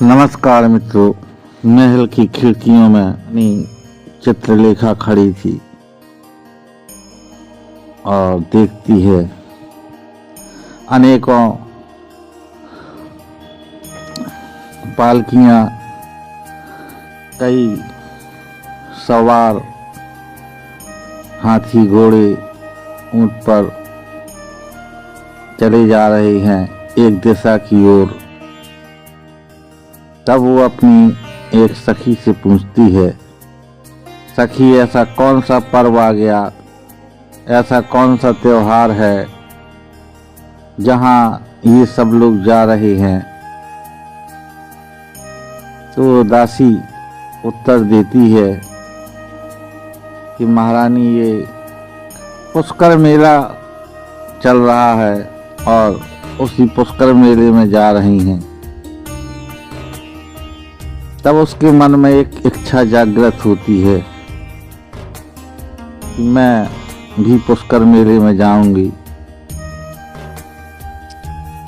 नमस्कार मित्रों, महल की खिड़कियों में अपनी चित्रलेखा खड़ी थी और देखती है अनेकों पालकियां, कई सवार हाथी घोड़े ऊंट पर चले जा रहे हैं एक दिशा की ओर। तब वो अपनी एक सखी से पूछती है, सखी ऐसा कौन सा पर्व आ गया, ऐसा कौन सा त्योहार है जहां ये सब लोग जा रहे हैं। तो दासी उत्तर देती है कि महारानी, ये पुष्कर मेला चल रहा है और उसी पुष्कर मेले में जा रही हैं। तब उसके मन में एक इच्छा जागृत होती है कि मैं भी पुष्कर मेले में जाऊंगी।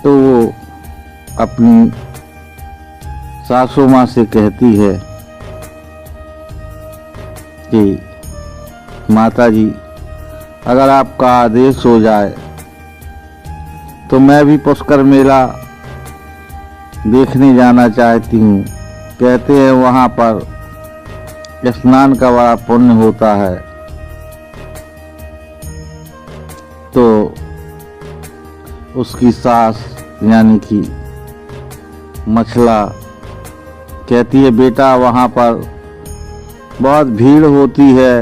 तो वो अपनी सासू माँ से कहती है कि माता जी, अगर आपका आदेश हो जाए तो मैं भी पुष्कर मेला देखने जाना चाहती हूँ। कहते हैं वहाँ पर स्नान का बड़ा पुण्य होता है। तो उसकी सास यानी कि मछला कहती है, बेटा वहाँ पर बहुत भीड़ होती है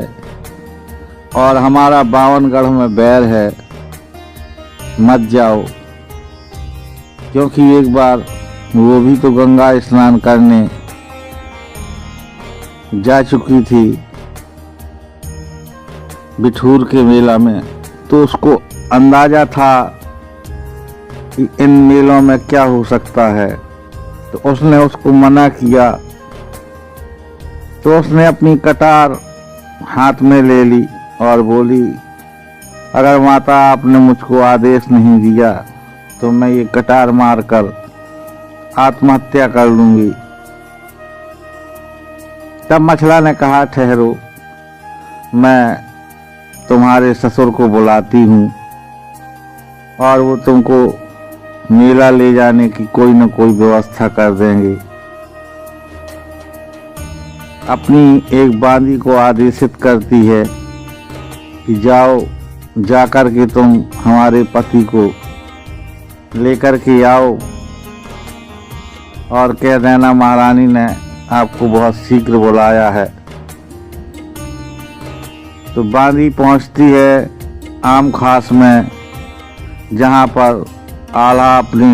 और हमारा बावनगढ़ में बैर है, मत जाओ। क्योंकि एक बार वो भी तो गंगा स्नान करने जा चुकी थी बिठूर के मेला में, तो उसको अंदाजा था कि इन मेलों में क्या हो सकता है। तो उसने उसको मना किया। तो उसने अपनी कटार हाथ में ले ली और बोली, अगर माता आपने मुझको आदेश नहीं दिया तो मैं ये कटार मारकर आत्महत्या कर लूंगी। तब मछला ने कहा, ठहरो, मैं तुम्हारे ससुर को बुलाती हूँ और वो तुमको मेला ले जाने की कोई न कोई व्यवस्था कर देंगे। अपनी एक बांदी को आदेशित करती है कि जाओ, जाकर के तुम हमारे पति को लेकर के आओ और कह देना महारानी ने आपको बहुत शीघ्र बुलाया है। तो बांदी पहुंचती है आम खास में, जहां पर आला अपने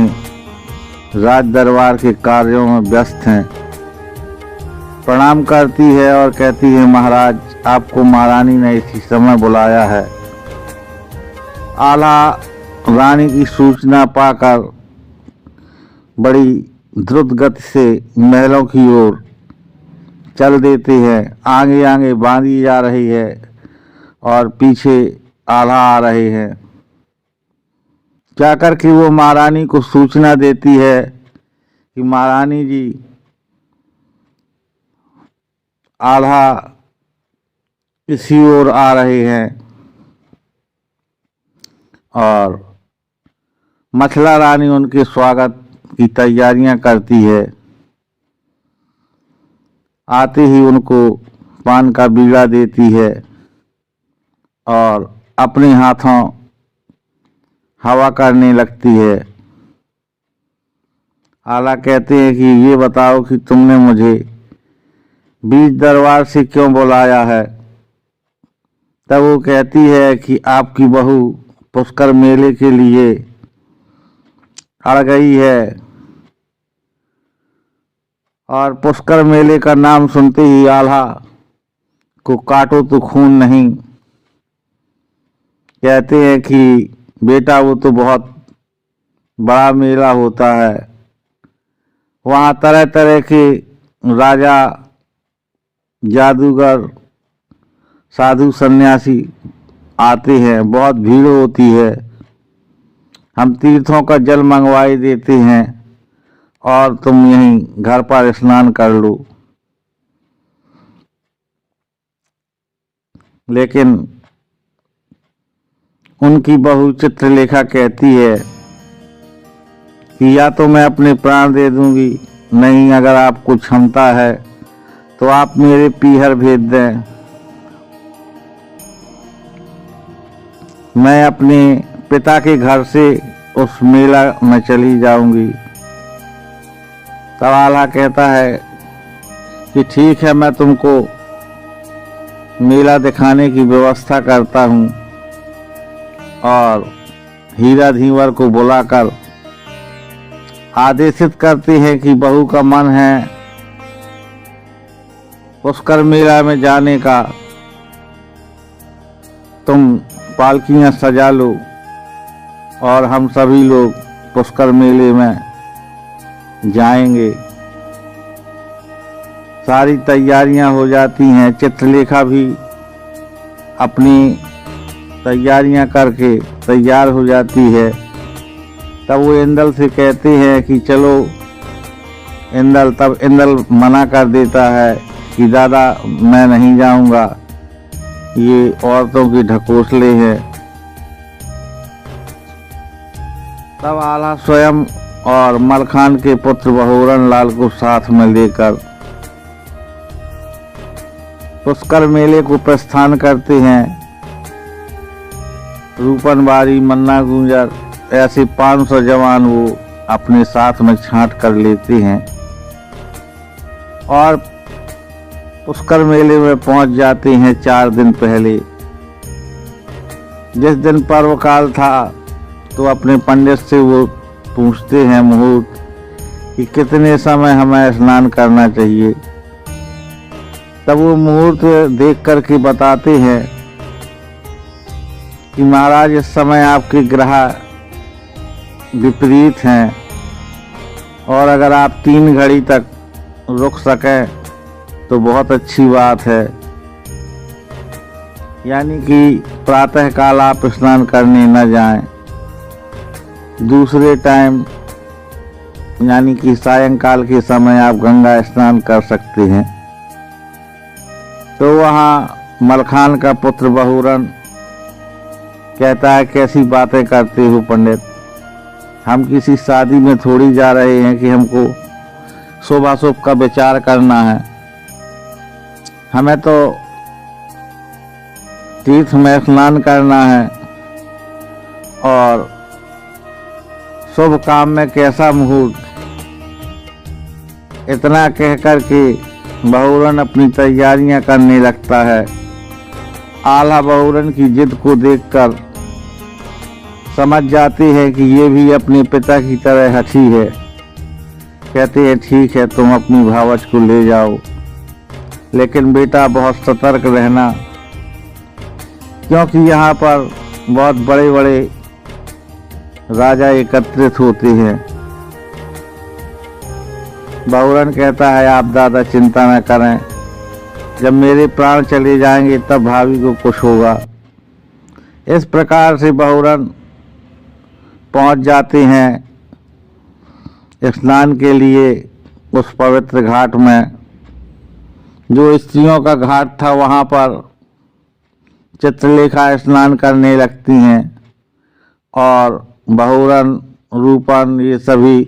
राज दरबार के कार्यों में व्यस्त हैं। प्रणाम करती है और कहती है, महाराज आपको महारानी ने इसी समय बुलाया है। आला रानी की सूचना पाकर बड़ी द्रुत गति से महलों की ओर चल देते हैं। आगे आगे बांधी जा रही है और पीछे आल्हा आ रहे हैं। क्या करके वो महारानी को सूचना देती है कि महारानी जी, आल्हा इसी ओर आ रहे हैं। और मछला रानी उनके स्वागत की तैयारियां करती है। आते ही उनको पान का बीड़ा देती है और अपने हाथों हवा करने लगती है। आला कहते हैं कि ये बताओ कि तुमने मुझे बीच दरबार से क्यों बुलाया है। तब वो कहती है कि आपकी बहू पुष्कर मेले के लिए अड़ गई है और पुष्कर मेले का नाम सुनते ही आल्हा को काटो तो खून नहीं। कहते हैं कि बेटा वो तो बहुत बड़ा मेला होता है, वहाँ तरह तरह के राजा, जादूगर, साधु सन्यासी आते हैं, बहुत भीड़ होती है। हम तीर्थों का जल मंगवाई देते हैं और तुम यहीं घर पर स्नान कर लो। लेकिन उनकी बहू चित्रलेखा कहती है कि या तो मैं अपने प्राण दे दूंगी, नहीं अगर आपको क्षमता है तो आप मेरे पीहर भेज दें, मैं अपने पिता के घर से उस मेला में चली जाऊंगी। तब आल्हा कहता है कि ठीक है, मैं तुमको मेला दिखाने की व्यवस्था करता हूँ। और हीरा धीवर को बुलाकर आदेशित करते हैं कि बहू का मन है पुष्कर मेला में जाने का, तुम पालकियां सजा लो और हम सभी लोग पुष्कर मेले में जाएंगे। सारी तैयारियां हो जाती हैं। चित्रलेखा भी अपनी तैयारियां करके तैयार हो जाती है। तब वो इंदल से कहते हैं कि चलो। तब इंदल मना कर देता है कि दादा मैं नहीं जाऊंगा, ये औरतों की ढकोसले हैं। तब आल्हा स्वयं और मलखान के पुत्र बहोरन लाल को साथ में लेकर पुष्कर मेले को प्रस्थान करते हैं। रूपनबारी, मन्ना गुंजर ऐसे 500 जवान वो अपने साथ में छांट कर लेते हैं और पुष्कर मेले में पहुंच जाते हैं 4 दिन पहले। जिस दिन पर्व काल था तो अपने पंडित से वो पूछते हैं मुहूर्त कि कितने समय हमें स्नान करना चाहिए। तब वो मुहूर्त देख करके बताते हैं कि महाराज इस समय आपके ग्रह विपरीत हैं और अगर आप 3 घड़ी तक रुक सकें तो बहुत अच्छी बात है। यानी कि प्रातः काल आप स्नान करने न जाएं, दूसरे टाइम यानी कि सायंकाल के समय आप गंगा स्नान कर सकते हैं। तो वहाँ मलखान का पुत्र बहोरन कहता है कैसी बातें करते हो पंडित, हम किसी शादी में थोड़ी जा रहे हैं कि हमको शुभ अशुभ का विचार करना है। हमें तो तीर्थ में स्नान करना है और शुभ काम में कैसा मुहूर्त। इतना कहकर के बहोरन अपनी तैयारियां करने लगता है। आल्हा बहोरन की जिद को देखकर समझ जाते हैं कि ये भी अपने पिता की तरह हठी है। कहते हैं ठीक है, तुम अपनी भावच को ले जाओ, लेकिन बेटा बहुत सतर्क रहना, क्योंकि यहाँ पर बहुत बड़े बड़े राजा एकत्रित होते हैं। बहोरन कहता है आप दादा चिंता न करें, जब मेरे प्राण चले जाएंगे तब भाभी को कुछ होगा। इस प्रकार से बहोरन पहुंच जाते हैं स्नान के लिए उस पवित्र घाट में, जो स्त्रियों का घाट था। वहां पर चित्रलेखा स्नान करने लगती हैं और बहोरन, रूपन ये सभी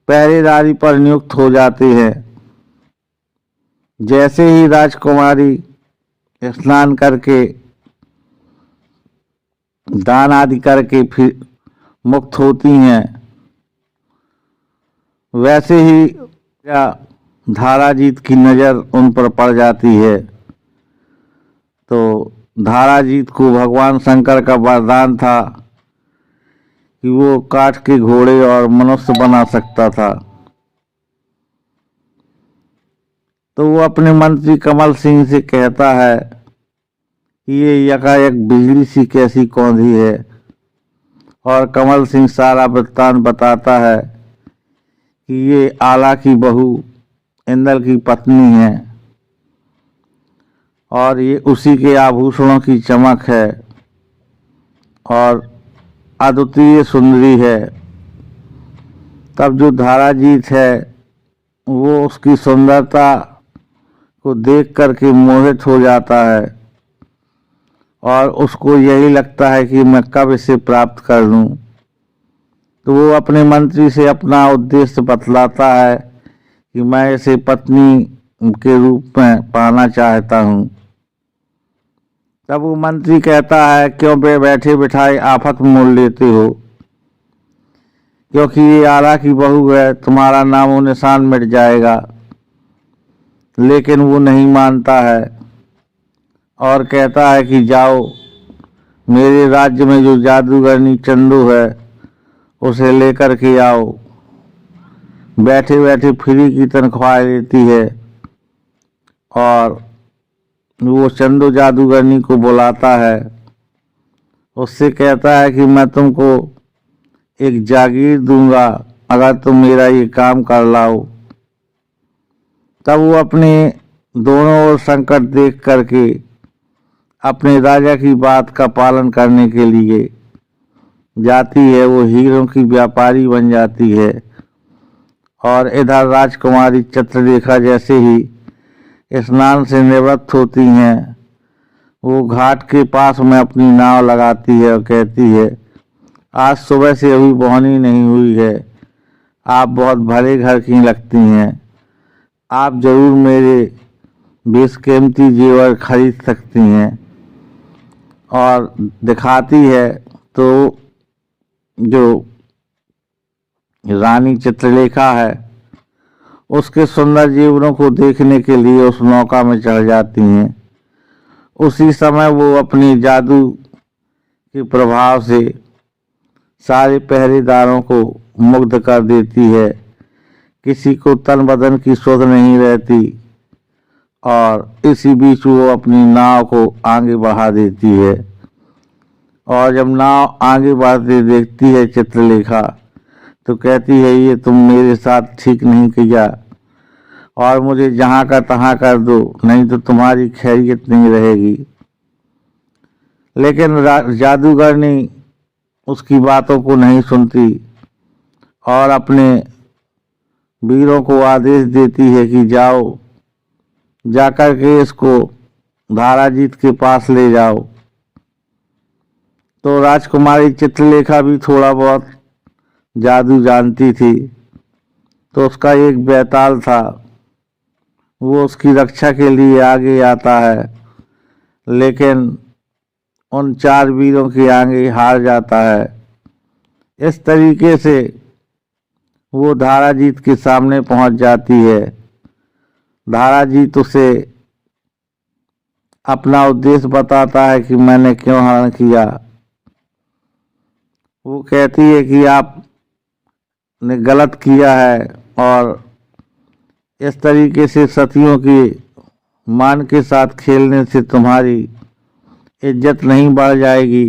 पहरेदारी पर नियुक्त हो जाते हैं। जैसे ही राजकुमारी स्नान करके दान आदि करके फिर मुक्त होती हैं, वैसे ही धाराजीत की नज़र उन पर पड़ जाती है। तो धाराजीत को भगवान शंकर का वरदान था कि वो काठ के घोड़े और मनुष्य बना सकता था। तो वो अपने मंत्री कमल सिंह से कहता है कि ये यकायक बिजली सी कैसी कौंधी है, और कमल सिंह सारा वृत्तांत बताता है कि ये आला की बहू इंदल की पत्नी है और ये उसी के आभूषणों की चमक है और अद्वितीय सुंदरी है। तब जो धाराजीत है वो उसकी सुंदरता को देख करके मोहित हो जाता है और उसको यही लगता है कि मैं कब इसे प्राप्त कर लूं। तो वो अपने मंत्री से अपना उद्देश्य बतलाता है कि मैं इसे पत्नी के रूप में पाना चाहता हूं। तब वो मंत्री कहता है, क्यों बैठे बिठाए आफत मोल लेते हो, क्योंकि ये आला की बहू है, तुम्हारा नामो निशान मिट जाएगा। लेकिन वो नहीं मानता है और कहता है कि जाओ, मेरे राज्य में जो जादूगरनी चंदू है उसे लेकर के आओ। बैठे बैठे फ्री की तनख्वाह लेती है और वो चंदू जादूगरनी को बुलाता है। उससे कहता है कि मैं तुमको एक जागीर दूंगा अगर तुम मेरा ये काम कर लाओ। तब वो अपने दोनों ओर संकट देख करके अपने राजा की बात का पालन करने के लिए जाती है। वो हीरों की व्यापारी बन जाती है और इधर राजकुमारी चित्रलेखा जैसे ही स्नान से निवृत्त होती हैं, वो घाट के पास में अपनी नाव लगाती है और कहती है, आज सुबह से अभी बोहनी नहीं हुई है, आप बहुत भले घर की लगती हैं, आप जरूर मेरे बेशकीमती जेवर खरीद सकती हैं। और दिखाती है तो जो रानी चित्रलेखा है उसके सुंदर जेवरों को देखने के लिए उस नौका में चढ़ जाती हैं। उसी समय वो अपनी जादू के प्रभाव से सारे पहरेदारों को मुग्ध कर देती है। किसी को तन बदन की सुध नहीं रहती और इसी बीच वो अपनी नाव को आगे बढ़ा देती है। और जब नाव आगे बढ़ते देखती है चित्रलेखा तो कहती है, ये तुम मेरे साथ ठीक नहीं किया और मुझे जहाँ का तहाँ कर दो, नहीं तो तुम्हारी खैरियत नहीं रहेगी। लेकिन जादूगरनी उसकी बातों को नहीं सुनती और अपने वीरों को आदेश देती है कि जाओ, जाकर के इसको धाराजीत के पास ले जाओ। तो राजकुमारी चित्रलेखा भी थोड़ा बहुत जादू जानती थी, तो उसका एक बैताल था, वो उसकी रक्षा के लिए आगे आता है, लेकिन उन 4 वीरों के आगे हार जाता है। इस तरीके से वो धाराजीत के सामने पहुंच जाती है। धाराजीत उसे अपना उद्देश्य बताता है कि मैंने क्यों हरण किया। वो कहती है कि आपने गलत किया है और इस तरीके से सतियों के मान के साथ खेलने से तुम्हारी इज्जत नहीं बढ़ जाएगी,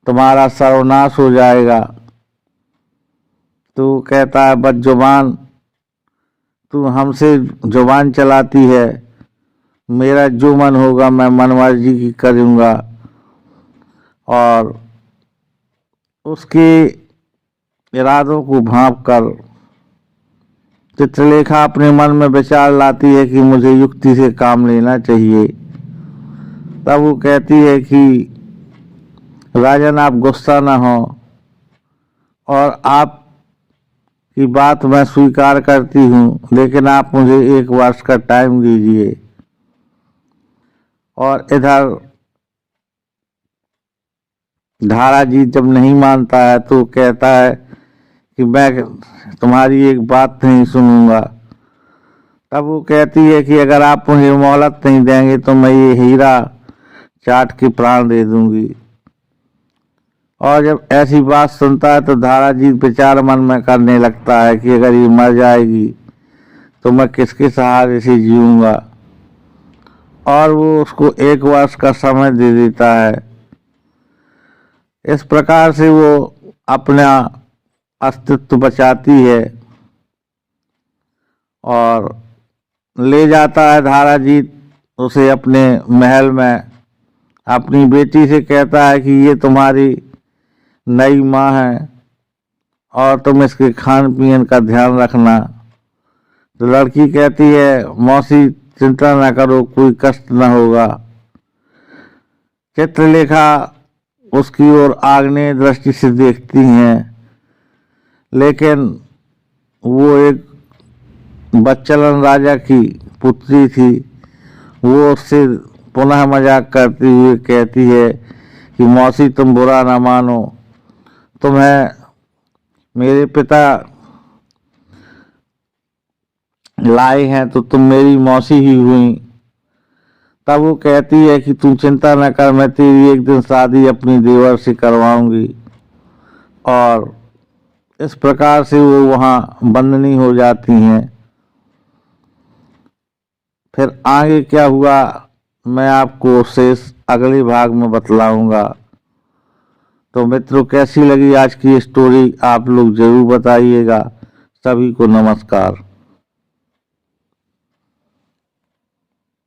तुम्हारा सर्वनाश हो जाएगा। तो कहता है, बदजुबान, तू हमसे जुबान चलाती है, मेरा जो मन होगा मैं मनमर्जी की करूँगा। और उसके इरादों को भांप कर चित्रलेखा अपने मन में विचार लाती है कि मुझे युक्ति से काम लेना चाहिए। तब वो कहती है कि राजन, आप गुस्सा ना हो और आप की बात मैं स्वीकार करती हूँ, लेकिन आप मुझे 1 वर्ष का टाइम दीजिए। और इधर धाराजीत जब नहीं मानता है तो कहता है कि मैं तुम्हारी एक बात नहीं सुनूंगा। तब वो कहती है कि अगर आप मुझे मोहलत नहीं देंगे तो मैं ये हीरा चाट के प्राण दे दूंगी। और जब ऐसी बात सुनता है तो धाराजीत विचार मन में करने लगता है कि अगर ये मर जाएगी तो मैं किसके सहारे से जीऊंगा। और वो उसको 1 वर्ष का समय दे देता है। इस प्रकार से वो अपना अस्तित्व बचाती है और ले जाता है धाराजीत उसे अपने महल में। अपनी बेटी से कहता है कि ये तुम्हारी नई माँ है और तुम इसके खान पीन का ध्यान रखना। तो लड़की कहती है, मौसी चिंता ना करो, कोई कष्ट ना होगा। चित्रलेखा उसकी ओर आग्नेय दृष्टि से देखती हैं, लेकिन वो एक बच्चलन राजा की पुत्री थी। वो उससे पुनः मजाक करती हुई कहती है कि मौसी तुम बुरा ना मानो, तुम्हें मेरे पिता लाए हैं तो तुम मेरी मौसी ही हुई। तब वो कहती है कि तू चिंता न कर, मैं तेरी एक दिन शादी अपनी देवर से करवाऊंगी। और इस प्रकार से वो वहाँ बंदनी हो जाती हैं। फिर आगे क्या हुआ मैं आपको शेष अगले भाग में बतलाऊंगा। तो मित्रों, कैसी लगी आज की स्टोरी आप लोग जरूर बताइएगा। सभी को नमस्कार।